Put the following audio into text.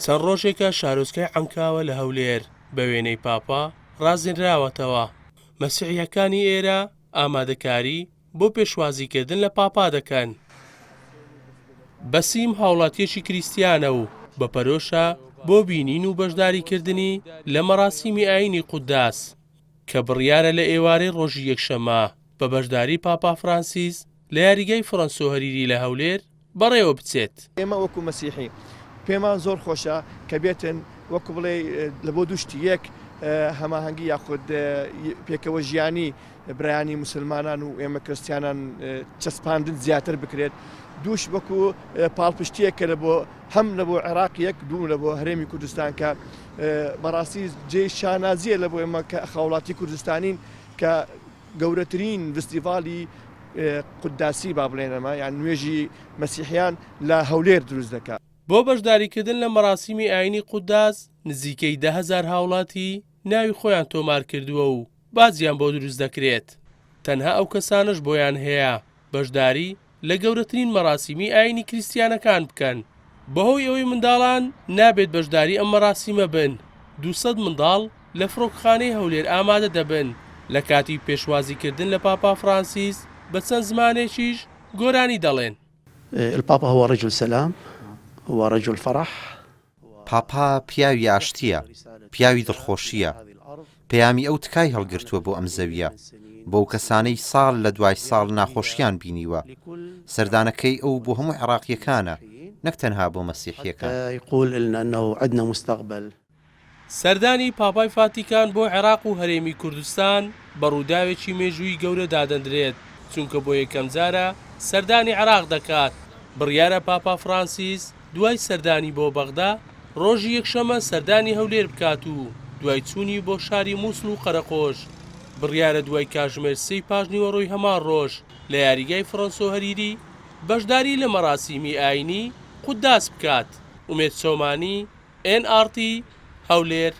چەند ڕۆژێکە شارۆچکەی عەنکاوە لە هەولێر بە وێنەی پاپا ڕازێنراوەتەوە. مەسیحیەکانی ئێرە ئامادەکاری بۆ پێشوازیکردن لە پاپا دەکەن. بەسیم هاوڵاتیەکی کریستیانە و بەپەرۆشە بۆ بینین و بەشداریکردنی لە مەراسیمی ئاینی قوداس کە بڕیارە لە ئێوارەی ڕۆژی یەکشەممە بە بەشداری پاپا فرانسیس لە یاریگای فڕەنسۆ هەریری لە هەولێر بەڕێوە بچێت. ئێمە وەکو مەسیحی پێمان زۆر خۆشە کە بێتن وەکو بڵێ لە بۆ دوشتی یەک هەماهەنگی یاخود پێکەوە ژیانی برایانی مسلمانان و ئێمە کریستیانان چەسپاندن زیاتر بکرێت. دووش وەکو پاڵپشتیەکە لە بۆ هەم لە بۆ عێراق یەک دوو لە بۆ هەرێمی کوردستان کە بەڕاستی جێی شانازیە لە بۆ ئێمە کە خاوڵاتی کوردستانین کە گەورەترین فستیڤالی قوداسی با بڵێنەمە یان نوێژی مەسیحیان لە هەولێر دروست دەکات. بۆ بەشداریکردن لە مەراسیمی ئاینی قوداس نزیکەی 10,000 هاوڵاتی ناوی خۆیان تۆمار کردووە و بازیان بۆ دروست دەکرێت. تەنها ئەو کەسانش بۆیان هەیە بەشداری لە گەورەترین مەراسیمی ئاینی کریستیانەکان بکەن. بەهۆی ئەوەی منداڵان نابێت بەشداری ئەم مەراسیمە بن، 200 منداڵ لە فڕۆکەخانەی هەولێر ئامادە دەبن لە کاتی پێشوازیکردن لە پاپا فرانسیس بە چەند زمانێکیش گۆرانی دەڵێن. البابا هو رجل سلام هو رجل فرح. پاپا پیاوی ئاشتیە، پیاوی دڵخۆشیە، پەیامی ئەو تکای هەڵگرتووە بۆ ئەم زەویە بۆ کەسانەی ساڵ لە دوای ساڵ ناخۆشیان بینیوە. سەردانەکەی ئەو بۆ هەموو عێراقیەکانە نەک تەنها بۆ مەسیحیەکان. يقول إنه عندنا مستقبل. سەردانی پاپای فاتیکان بۆ عێراق و هەرێمی کوردستان بە ڕووداوێکی مێژووی گەورە دادەندرێت چونکە بۆ یەکەم جارە سەردانی عێراق دەکات. بڕیارە پاپا فرانسیس دوای سەردانی بۆ بەغدا ڕۆژی یەکشەمە سەردانی هەولێر بکات و دوای چوونی بۆ شاری مووسڵ و قەرەقۆش بڕیارە دوای کاتژمێر 3 پاژنیوەڕۆی هەمان ڕۆژ لە یاریگای فڕەنسۆ هەریری بەشداری لە مەراسیمی ئاینی قوداس بکات. ئومێد چۆمانی NRT هەولێر